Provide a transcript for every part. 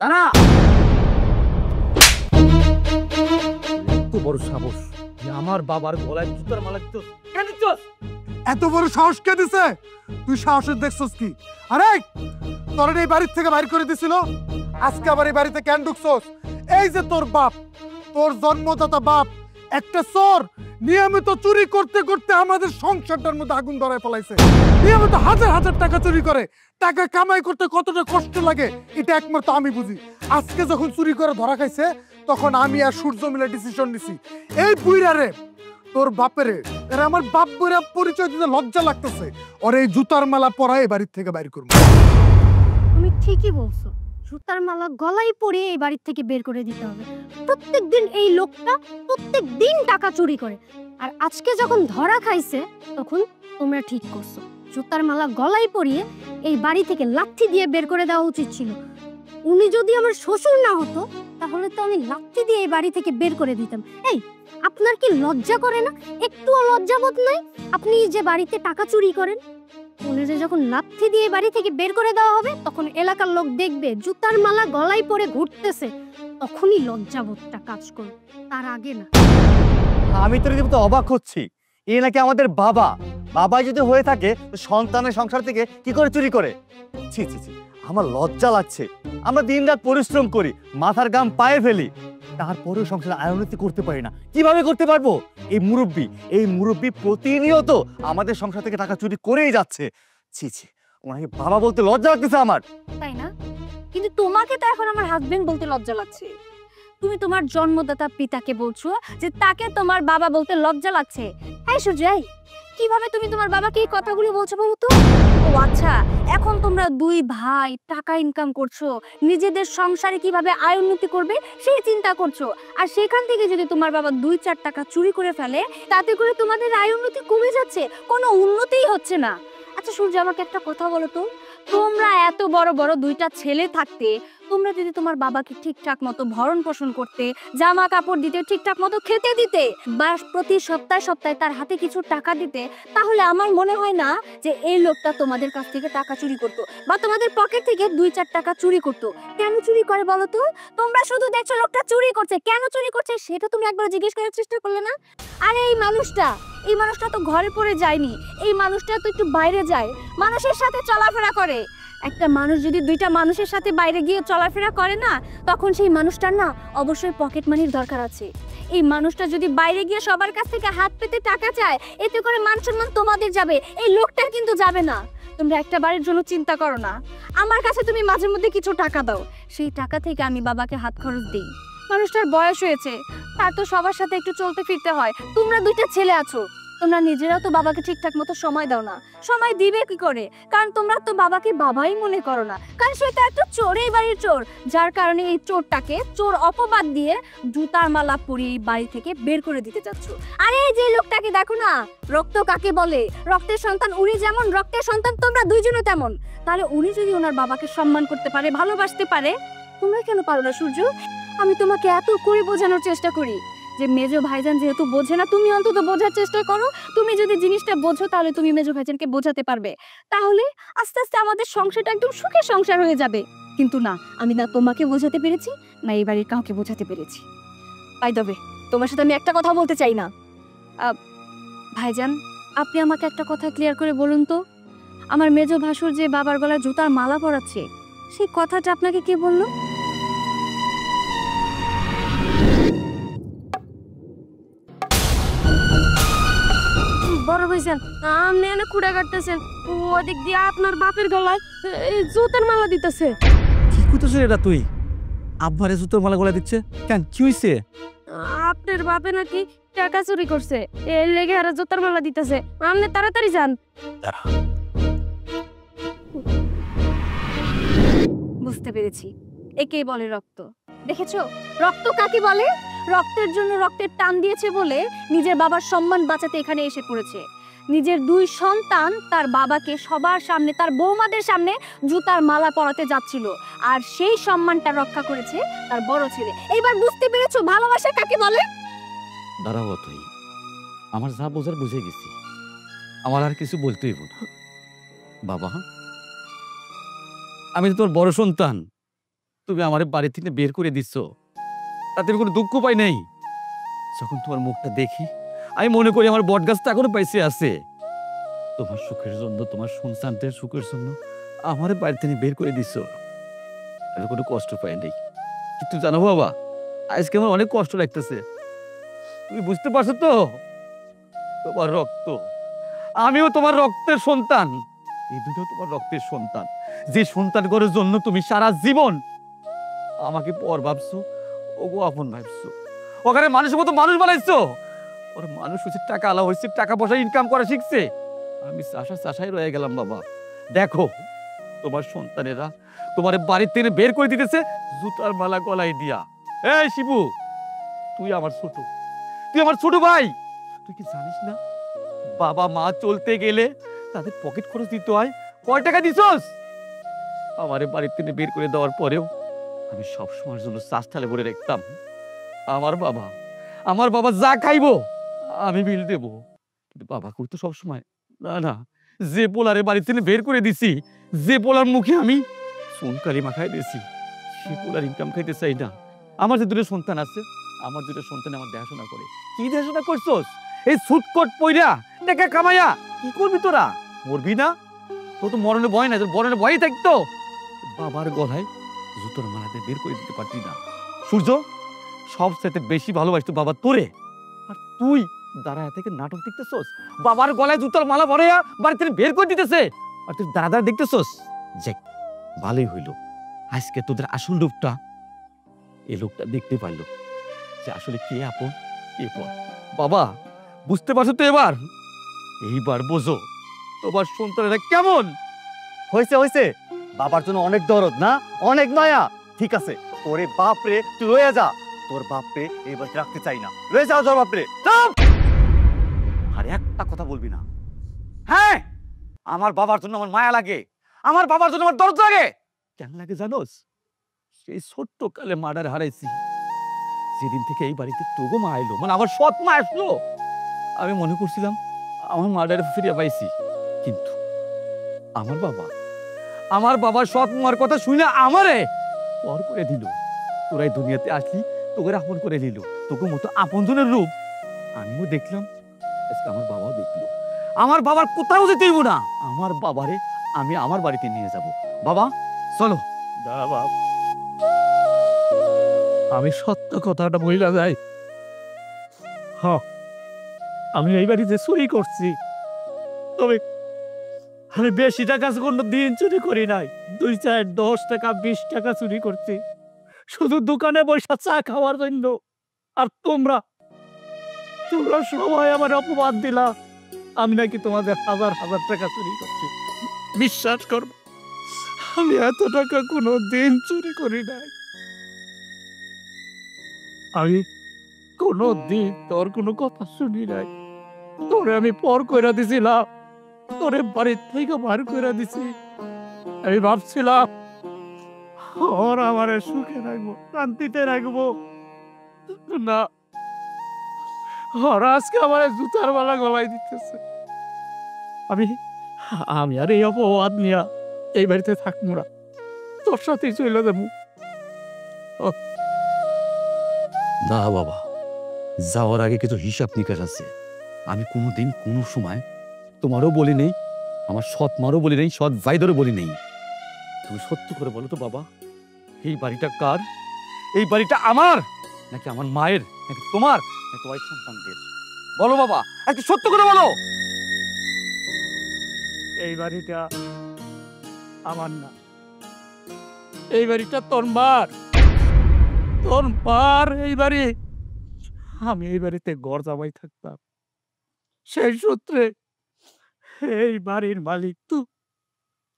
দাঁড়া! এত বড় সাহস যে আমার বাবার গলায় জুতার মালা দিচ্ছস, কেন দিচ্ছস? এত বড় সাহস কে দিছে? তুই সাহসের দেখছস কি? আরে তোর এই বাড়ি থেকে বাইর করে দিছিল, আজকে আবার এই বাড়িতে কেন ঢুকছস? এই যে তোর বাপ, তোর জন্মদাতা বাপ একটা চোর, নিয়মিত চুরি করতে করতে আমাদের সংসারটার মধ্যে আগুন ধরায় ফেলাইছে। নিয়মিত হাজার হাজার টাকা চুরি করে। টাকা কামাই করতে কতটা কষ্ট লাগে এটা একমাত্র আমি বুঝি। আজকে যখন চুরি করে ধরা খাইছে তখন আমি আর সূর্য মিলে ডিসিশন নিছি, এই বুইরারে তোর বাপেরে, এরা আমার বাপ বইরা পরিচয় দিতে লজ্জা লাগতেছে, ওর এই জুতার মালা পরায় এই বাড়ির থেকে বাইর করবো। তুমি ঠিকই বলছো, জুতার মালা গলায় পরিয়ে এই বাড়ির থেকে বের করে দিতে হবে। প্রত্যেকদিন এই লোকটা প্রত্যেকদিন টাকা চুরি করে, আর আজকে যখন ধরা খাইছে তখন তোমরা ঠিক করছো, জুতার মালা গলায় পরিয়ে এই বাড়ি থেকে লাঠি দিয়ে বের করে দেওয়া উচিত ছিল। উনি যদি আমার শ্বশুর না হতো তাহলে তো আমি লাঠি দিয়ে এই বাড়ি থেকে বের করে দিতাম। এই আপনার কি লজ্জা করে না? একটুও লজ্জাবোধ নাই? আপনি যে বাড়িতে টাকা চুরি করেন, ওনারে যখন লাঠি দিয়ে বাড়ি থেকে বের করে দেওয়া হবে তখন এলাকার লোক দেখবে জুতার মালা গলায় পরে ঘুরতেছে, তখনই লজ্জাবোধটা কাজ করবে, তার আগে না। আমি তো রীতিমতো অবাক হচ্ছি, এ নাকি আমাদের বাবা। বাবা যদি হয়ে থাকে সন্তানের সংসার থেকে কি করে চুরি করে? ছি ছি ছি, আমার লজ্জা লাগছে। আমরা দিনরাত পরিশ্রম করি, মাথার ঘাম পায়ে ফেলি, তারপরেও সংসারে আয়োন্নতি করতে পারি না। কিভাবে করতে পারবো? এই মুরব্বি প্রতিনিয়ত আমাদের সংসার থেকে টাকা চুরি করেই যাচ্ছে। ছি ছি, ওনাকে বাবা বলতে লজ্জা লাগতেছে আমার। তাই না? কিন্তু তোমাকে তো এখন আমার হাজবেন্ড বলতে লজ্জা লাগছে। তুমি তোমার জন্মদাতা পিতাকে বলছো যে তাকে তোমার বাবা বলতে লজ্জা লাগছে। এই সুজয়, কিভাবে তুমি তোমার বাবাকে এই কথাগুলো বলছো বলো তো? ও আচ্ছা, এখন তোমরা দুই ভাই টাকা ইনকাম করছো, নিজেদের সংসারে কিভাবে আয় উন্নতি করবে সেই চিন্তা করছো, আর সেখান থেকে যদি তোমার বাবা 2-4 টাকা চুরি করে ফেলে তাতে করে তোমাদের আয় উন্নতি কমে যাচ্ছে, কোনো উন্নতিই হচ্ছে না। আচ্ছা সূর্য, আমাকে একটা কথা বলো তো, তোমরা এত বড় বড় দুইটা ছেলে থাকতে তোমরা যদি তোমার বাবাকে ঠিকঠাক মতো ভরণ পোষণ করতে, জামা কাপড় দিতে, ঠিকঠাক মতো খেতে দিতে, বা প্রতি সপ্তাহে সপ্তাহে তার হাতে কিছু টাকা দিতে, তাহলে আমার মনে হয় না যে এই লোকটা তোমাদের কাছ থেকে টাকা চুরি করতো বা তোমাদের পকেট থেকে 2-4 টাকা চুরি করতো। কেন চুরি করে বলো তো? তোমরা শুধু দেখছো লোকটা চুরি করছে, কেন চুরি করছে সেটা তুমি একবার জিজ্ঞেস করার চেষ্টা করলে না? আরে এই মানুষটা তো ঘরে পড়ে যায়নি, এই মানুষটা তো একটু বাইরে যায়, মানুষের সাথে চলাফেরা করে। একটা মানুষ যদি দুইটা মানুষের সাথে বাইরে গিয়ে চলাফেরা করে না, তখন সেই মানুষটার না অবশ্যই পকেট মানির দরকার আছে। এই মানুষটা যদি বাইরে গিয়ে সবার কাছ থেকে হাত পেতে টাকা চায়, এতে করে মান সম্মান তোমাদের যাবে, এই লোকটার কিন্তু যাবে না। তোমরা একটা বাড়ির জন্য চিন্তা করো না। আমার কাছে তুমি মাঝে মধ্যে কিছু টাকা দাও, সেই টাকা থেকে আমি বাবাকে হাত খরচ দিই। মানুষটার বয়স হয়েছে, তার তো সবার সাথে একটু চলতে ফিরতে হয়। তোমরা দুইটা ছেলে আছো, তোমরা নিজেরাও তো বাবাকে ঠিকঠাক মতো সময় দাও না। সময় দিবে কি করে? কারণ তোমরা তো বাবাকে বাবাই মনে করো না, কারণ সে তো একটা চোর, এই বাড়ির চোর, যার কারণে এই চোরটাকে চোর অপবাদ দিয়ে জুতার মালা পরিয়ে এই বাড়ি থেকে বের করে দিতে চাচ্ছ। আরে যে লোকটাকে দেখো না, রক্ত কাকে বলে? রক্তের সন্তান উনি যেমন, রক্তের সন্তান তোমরা দুইজনও তেমন। তাহলে উনি যদি ওনার বাবাকে সম্মান করতে পারে, ভালোবাসতে পারে, তোমরা কেন পারো না সূর্য? আমি তোমাকে এত করে বোঝানোর চেষ্টা করি যে মেজো ভাইজান যেহেতু বোঝে না, তুমি অন্তত বোঝার চেষ্টা করো। তুমি যদি জিনিসটা বোঝো তাহলে তুমি মেজো ভাইজানকে বোঝাতে পারবে, তাহলে আস্তে আস্তে আমাদের সংসারটা একদম সুখের সংসার হয়ে যাবে। কিন্তু না, আমি না তোমাকে বোঝাতে পেরেছি, না এই বাড়ির কাউকে বোঝাতে পেরেছি। বাই দ্য ওয়ে, তোমার সাথে আমি একটা কথা বলতে চাই না। ভাইজান, আপনি আমাকে একটা কথা ক্লিয়ার করে বলুন তো, আমার মেজো ভাসুর যে বাবার গলায় জুতার মালা পরাচ্ছে, সেই কথাটা আপনাকে কে বললো? বড় ভাইজান, আপনি এনে কুড়া কাটতেছেন, ওদিক দিয়ে আপনার বাপের গলায় জুতার মালা দিতেছে। কি কইতেছিস এটা তুই? আব্বারে জুতার মালা গলায় দিচ্ছে কেন? কি হইছে? আপনার বাপে নাকি টাকা চুরি করছে, এর লেগে আর জুতার মালা দিতেছে। আপনি তাড়াতাড়ি যান। বুঝতে পেরেছি, একেই বলে রক্ত। দেখেছো রক্ত কাকে বলে? রক্তের জন্য রক্তের টান দিয়েছে বলে নিজের বাবার সম্মান বাঁচাতে এখানে এসে পড়েছে। নিজের 2 সন্তান তার বাবাকে সবার সামনে, তার বৌমাদের সামনে জুতার মালা পরাতে যাচ্ছিল, আর সেই সম্মানটা রক্ষা করেছে তার বড় ছেলে। এবার বুঝতে পেরেছো ভালোবাসা কাকে বলে? দাঁড়াও, তুই আমার যা বোঝার বুঝে গেছি, আমার আর কিছু বলতেই হইব না। বাবা, আমি তো তোর বড় সন্তান, তুমি আমার বাড়ি থেকে বের করে দিচ্ছ, তাতে আমি কোনো দুঃখ পাই নাই। যখন তোমার মুখটা দেখি আমি মনে করি আমার বটগাছটা এখনো পাইছে আছে। তোমার সুখের জন্য, তোমার সন্তানদের সুখের জন্য আমার বাড়ি থেকে বের করে দিচ্ছ, আমি কোনো কষ্ট পাই নাই। কিন্তু জানো বাবা, আজকে আমার অনেক কষ্ট লাগতেছে। তুমি বুঝতে পারছো তো? তোমার রক্ত, আমিও তোমার রক্তের সন্তান, এই দুটো তোমার রক্তের সন্তান। যে সন্তান করার জন্য তুমি সারা জীবন আমাকে পর ভাবছো, ওগো আপন ভাবছো, ওখানে মানুষের মতো মানুষ বানাইছো। ওর মানুষ হচ্ছে টাকা আলা হয়েছে, টাকা পয়সা ইনকাম করা শিখছে। আমি চাষাই রয়ে গেলাম বাবা। দেখো তোমার সন্তানেরা তোমার বাড়ির থেকে বের করে দিতেছে জুতার মালা গলায় দিয়া। এই শিবু, তুই আমার ছোট, তুই আমার ছোট ভাই। তুই কি জানিস না বাবা মা চলতে গেলে তাদের পকেট খরচ দিতে হয়? কয় টাকা দিছস? আমার বাড়ির থেকে বের করে দেওয়ার পরেও আমি সব সময়ের জন্য চাষঠালে ভরে রাখতাম। আমার বাবা যা খাইবো আমি বিল দেব। কিন্তু বাবা করতো সবসময় না না, যে পোলারে বাড়ি থেকে বের করে দিছি, যে পোলার মুখে আমি সোনকালি মাখাই দিয়েছি, সে পোলার ইনকাম খাইতে চাই না। আমার যে দুটো সন্তান আছে, আমার দুটো সন্তান আমার দেখাশোনা করে। কি দেখাশোনা করছস? এই সুটকট পইরা টাকা কামাইয়া কি করবি তোরা? মরবি না? তোর তো মরণে ভয় না, তোর মরণে ভয়ই থাকতো। বাবার গলায় জুতোর মালাতে বের করে দিতে পারতি না। সূর্য, সবচেয়ে বেশি ভালোবাসতো বাবা তোরে, আর তুই দাঁড়ায় থেকে নাটক দেখতেছস। বাবার গলায় জুতোর মালা ভরাইয়া বাড়ি থেকে বের করে দিতেছে, আর তুই দাঁড়া দেখতেছস। যাক, ভালোই হইল আজকে তোদের আসল রূপটা এই লোকটা দেখতে পারলো, যে আসলে কে আপন কে পর। বাবা, বুঝতে পারছো তো? এইবার বোঝো তোমার সন্তানেরা কেমন। হয়েছে হয়েছে, বাবার জন্য অনেক দরদ না, অনেক মায়া। ঠিক আছে, ওরে বাপ রে তুই রয়ে যা, তোর বাপ রে এবার রাখতে চাই না, রয়ে যাও তোর বাপ রে। আর একটা কথা বলবি না। হ্যাঁ, আমার বাবার জন্য আমার মায়া লাগে, আমার বাবার জন্য আমার দরদ লাগে। কেন লাগে জানোস? সেই ছোট্ট কালে মার্ডার হারাইছি, যেদিন থেকে এই বাড়িতে তোগো মা এলো, মানে আমার সৎ মা আসলো, আমি মনে করছিলাম আমার মার্ডারে ফিরে পাইছি। কিন্তু আমার বাবার সৎ মার কথা শুনে আমারে পর করে দিল। তোরাই দুনিয়াতে আসলি, তোকে আপন করে নিল, তোকে মতো আপনজনের রূপ আমিও দেখলাম, আজকে আমার বাবাও দেখলো। আমার বাবার কোথাও যেতে হইব না, আমার বাবারে আমি আমার বাড়িতে নিয়ে যাব। বাবা চলো। না বাপ, আমি সত্য কথাটা বইলা যাই। আমি এই বাড়িতে চুরি করছি, তবে আমি বেশি টাকা কোনো দিন চুরি করি নাই। 2, 4, 10 টাকা 20 টাকা চুরি করছি, শুধু দোকানে বসে চা খাওয়ার জন্য। আর তোমরা সবাই আমার অপবাদ দিলা, আমি নাকি তোমাদের হাজার হাজার টাকা চুরি করছি। বিশ্বাস করবো, আমি এত টাকা কোনো দিন চুরি করি নাই। আমি কোনো দিন তোর কোনো কথা শুনি নাই। তোরে আমি পর কইরা দিছিলাম, তোরে বাড়ির থেকে বার কইরা দিছি। আমি ভাবছিলাম ওর আমারে সুখে রাখবো, শান্তিতে রাখবো না, ওরা আজকে আমার জুতার মালা গলায় দিতেছে। আমি আর এই অপবাদ নিয়া এই বাড়িতে থাকবো না, তোর সাথেই চলে যাবো। না বাবা, যাওয়ার আগে কিছু হিসাব নিকাশ আছে। আমি কোনোদিন কোনো সময় তোমারও বলি নেই, আমার সৎ মারও বলি নেই, সৎ ভাইদেরও বলি নেই। তুমি সত্য করে বলো তো বাবা, এই বাড়িটা কার? এই বাড়িটা আমার নাকি আমার মায়ের, নাকি তোমার, নাকি তোমার সন্তানদের? বলো বাবা, একটু সত্য করে বলো। এই বাড়িটা আমার না, এই বাড়িটা তোর মার। তোর মার এই বাড়ি। আমি এই বাড়িতে ঘর জামাই থাকতাম, সেই সূত্রে এই বাড়ির মালিক তো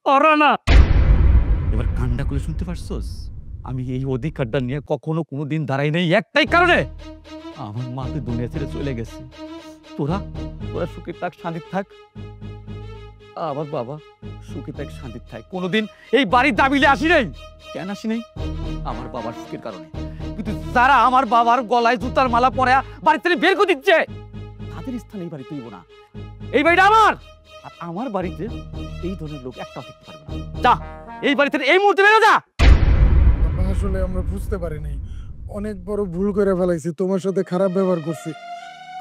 ওরা না। এবার কান্ডা করে শুনতে পারছোস? আমি এই অধিকারটা নিয়ে কখনো কোনোদিন দাঁড়াই নাই, একটাই কারণে, আমার মা তো দুনিয়া ছেড়ে চলে গেছে। তোরা সুখে থাক, শান্তি থাক। আমার বাবা সুখে থাক, শান্তি থাক। কোনোদিন এই বাড়ির দাবিলে আসি নাই। কেন আসি নাই? আমার বাবার সুখের কারণে। কিন্তু যারা আমার বাবার গলায় জুতার মালা পরে বাড়ি থেকে বের করে দিচ্ছে, তাদের স্থানে এই বাড়ি তুইব না। এই বাড়িটা আমার, আর আমার বাড়িতে এই ধরনের লোক একটাও থাকতে পারবে না। যা, এই বাড়ি থেকে এই মুহূর্তে বেরো যা। আসলে আমরা বুঝতে পারি নাই, অনেক বড় ভুল করে ফেলাইছি, তোমার সাথে খারাপ ব্যবহার করছি।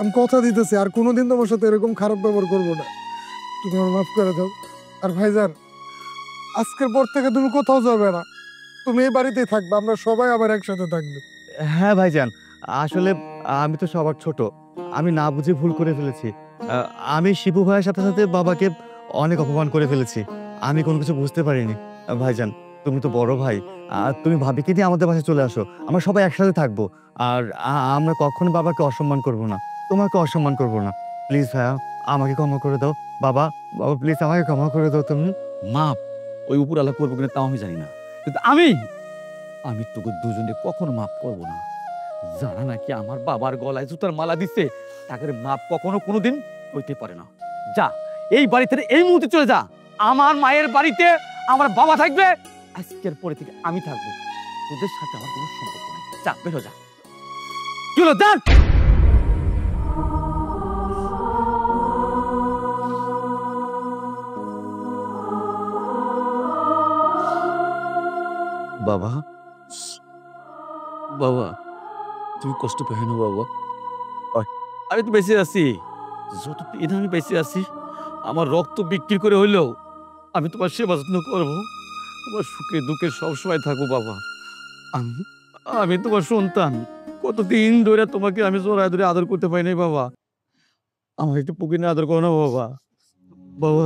আমি কথা দিতেছি আর কোনোদিন তোমার সাথে এরকম খারাপ ব্যবহার করবো না, তুমি আমার মাফ করে দাও। আর ভাইজান, আজকের পর থেকে তুমি কোথাও যাবে না, তুমি এই বাড়িতেই থাকবে, আমরা সবাই আবার একসাথে থাকবো। হ্যাঁ ভাইজান, আসলে আমি তো সবার ছোট, আমি না বুঝে ভুল করে ফেলেছি। আমি শিবু ভাইয়ের সাথে সাথে বাবাকে অনেক অপমান করে ফেলেছি, আমি কোনো কিছু বুঝতে পারিনি। ভাইজান, তুমি তো বড় ভাই, তুমি ভাবিকে দিয়ে আমাদের বাসায় চলে আসো, আমরা সবাই একসাথে থাকবো। আর আমরা কখনো বাবাকে অসম্মান করব না, তোমাকে অসম্মান করব না। প্লিজ ভাইয়া, আমাকে ক্ষমা করে দাও। বাবা, বাবা প্লিজ আমাকে ক্ষমা করে দাও তুমি। মাপ ওই উপর আল্লাহ করবো কিনা তাও আমি জানি না, কিন্তু আমি তোকে দুজনে কখনো মাপ করব না। যারা নাকি আমার বাবার গলায় জুতার মালা দিচ্ছে, তাকে মাপ কখনো কোনোদিন হইতে পারে না। যা, এই বাড়ি থেকে এই মুহূর্তে চলে যা। আমার মায়ের বাড়িতে আমার বাবা থাকবে, আজকের পরে থেকে আমি থাকবো, তোদের সাথে আমার কোনো সম্পর্ক নেই। যা, বের হয়ে যা। কি হলো, দেখ। বাবা, বাবা তুমি কষ্ট পেও না বাবা, আমি তো বেঁচে আছি, যতদিন আমি বেঁচে আছি আমার রক্ত বিক্রি করে হইলেও আমি তোমার সেবা যত্ন করবো, তোমার সুখে দুঃখে সবসময় থাকবো বাবা। আমি তোমার সন্তান, কতদিন ধরে তোমাকে আমি জোড়ায় ধরে আদর করতে পারি নাই বাবা, আমার একটু পুকিনে আদর করো না বাবা। বাবা